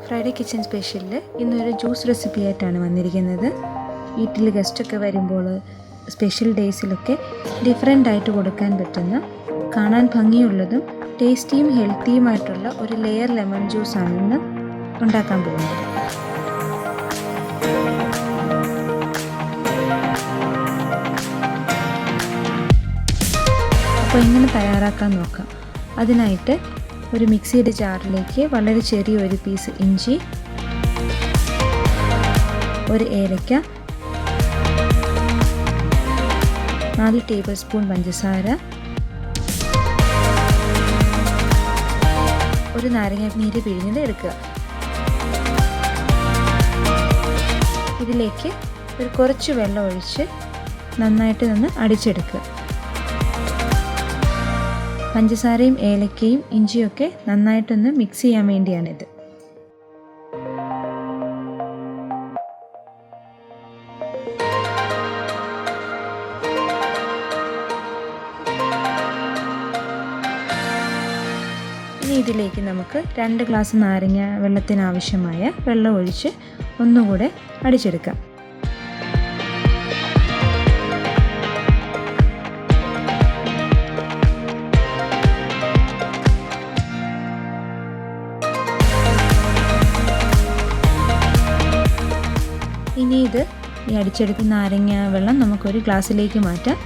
Friday kitchen സ്പെഷ്യലിൽ ഇന്നൊരു juice recipe ആയിട്ടാണ് വന്നിരിക്കുന്നത്. വീട്ടിൽ ഗസ്റ്റൊക്കെ വരുമ്പോൾ സ്പെഷ്യൽ ഡേയ്സിലൊക്കെ ഡിഫറെൻ്റ് ആയിട്ട് കൊടുക്കാൻ പറ്റുന്ന, കാണാൻ ഭംഗിയുള്ളതും ടേസ്റ്റിയും ഹെൽത്തിയുമായിട്ടുള്ള ഒരു ലെയർ ലെമൺ ജ്യൂസാണ് ഇന്ന് ഉണ്ടാക്കാൻ പോകുന്നത്. അപ്പോൾ എങ്ങനെ തയ്യാറാക്കാൻ നോക്കാം. അതിനായിട്ട് ഒരു മിക്സിയുടെ ജാറിലേക്ക് വളരെ ചെറിയ ഒരു പീസ് ഇഞ്ചി, ഒരു ഏലക്ക, 4 ടേബിൾ സ്പൂൺ പഞ്ചസാര, ഒരു നാരങ്ങ നീര് പിഴിഞ്ഞത് എടുക്കുക. ഇതിലേക്ക് ഒരു കുറച്ച് വെള്ളം ഒഴിച്ച് നന്നായിട്ട് അടിച്ചെടുക്കുക. പഞ്ചസാരയും ഏലക്കയും ഇഞ്ചിയൊക്കെ നന്നായിട്ടൊന്ന് മിക്സ് ചെയ്യാൻ വേണ്ടിയാണിത്. ഇനി ഇതിലേക്ക് നമുക്ക് 2 ഗ്ലാസ് നാരങ്ങ വെള്ളത്തിനാവശ്യമായ വെള്ളം ഒഴിച്ച് ഒന്നുകൂടെ അടിച്ചെടുക്കാം. ഇനി ഈ അടിച്ചെടുക്കുന്ന നാരങ്ങ വെള്ളം നമുക്കൊരു ഗ്ലാസ്സിലേക്ക് മാറ്റാം.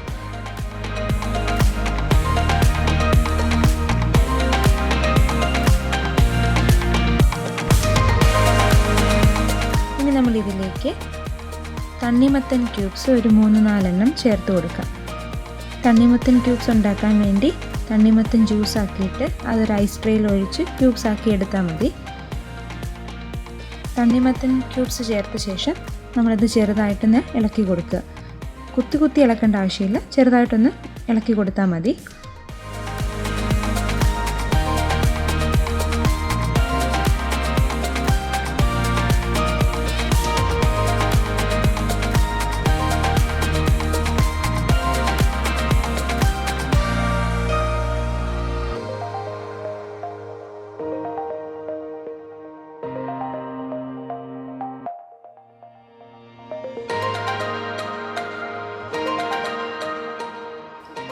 ഇനി നമ്മൾ ഇതിലേക്ക് തണ്ണിമത്തൻ ക്യൂബ്സ് ഒരു 3-4 എണ്ണം ചേർത്ത് കൊടുക്കാം. തണ്ണിമത്തൻ ക്യൂബ്സ് ഉണ്ടാക്കാൻ വേണ്ടി തണ്ണിമത്തൻ ജ്യൂസ് ആക്കിയിട്ട് അതൊരു ഐസ് ട്രേയിൽ ഒഴിച്ച് ക്യൂബ്സ് ആക്കി എടുത്താൽ മതി. തണ്ണിമത്തൻ ക്യൂബ്സ് ചേർത്ത ശേഷം നമ്മളത് ചെറുതായിട്ടൊന്ന് ഇളക്കി കൊടുക്കുക. കുത്തി ഇളക്കേണ്ട ആവശ്യമില്ല, ചെറുതായിട്ടൊന്ന് ഇളക്കി കൊടുത്താൽ മതി.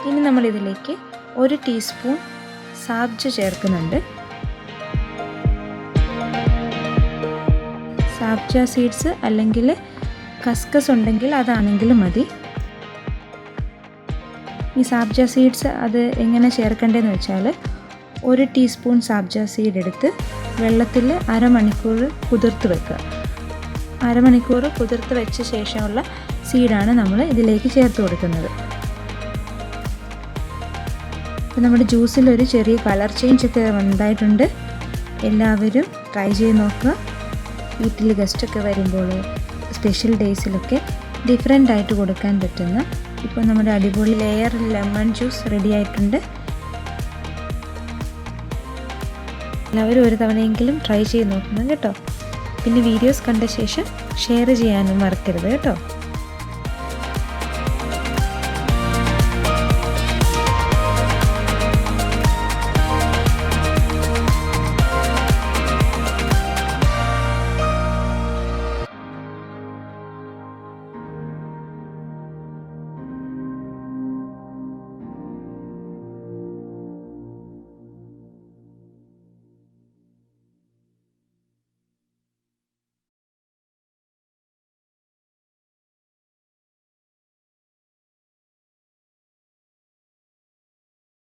ഇനി നമ്മൾ ഇതിലേക്ക് 1 ടീസ്പൂൺ സാബ്ജ ചേർക്കുന്നുണ്ട്. സാബ്ജ സീഡ്സ് അല്ലെങ്കിൽ കസ്കസ് ഉണ്ടെങ്കിൽ അതാണെങ്കിലും മതി. ഈ സാബ്ജ സീഡ്സ് അത് എങ്ങനെ ചേർക്കേണ്ടതെന്ന് വെച്ചാൽ 1 ടീസ്പൂൺ സാബ്ജ സീഡ് എടുത്ത് വെള്ളത്തിൽ അരമണിക്കൂർ കുതിർത്ത് വെക്കുക. അരമണിക്കൂർ കുതിർത്ത് വെച്ച ശേഷമുള്ള സീഡാണ് നമ്മൾ ഇതിലേക്ക് ചേർത്ത് കൊടുക്കുന്നത്. നമ്മുടെ ജ്യൂസിലൊരു ചെറിയ കളർ ചേഞ്ച് ഒക്കെ ഉണ്ടായിട്ടുണ്ട്. എല്ലാവരും ട്രൈ ചെയ്ത് നോക്കുക. വീട്ടിൽ ഗസ്റ്റൊക്കെ വരുമ്പോൾ സ്പെഷ്യൽ ഡേയ്സിലൊക്കെ ഡിഫറെൻ്റ് ആയിട്ട് കൊടുക്കാൻ പറ്റുന്ന ഇപ്പോൾ നമ്മുടെ അടിപൊളി ലെയർ ലെമൺ ജ്യൂസ് റെഡി ആയിട്ടുണ്ട്. എല്ലാവരും ഒരു തവണയെങ്കിലും ട്രൈ ചെയ്ത് നോക്കണം കേട്ടോ. പിന്നെ വീഡിയോസ് കണ്ട ശേഷം ഷെയർ ചെയ്യാനും മറക്കരുത് കേട്ടോ.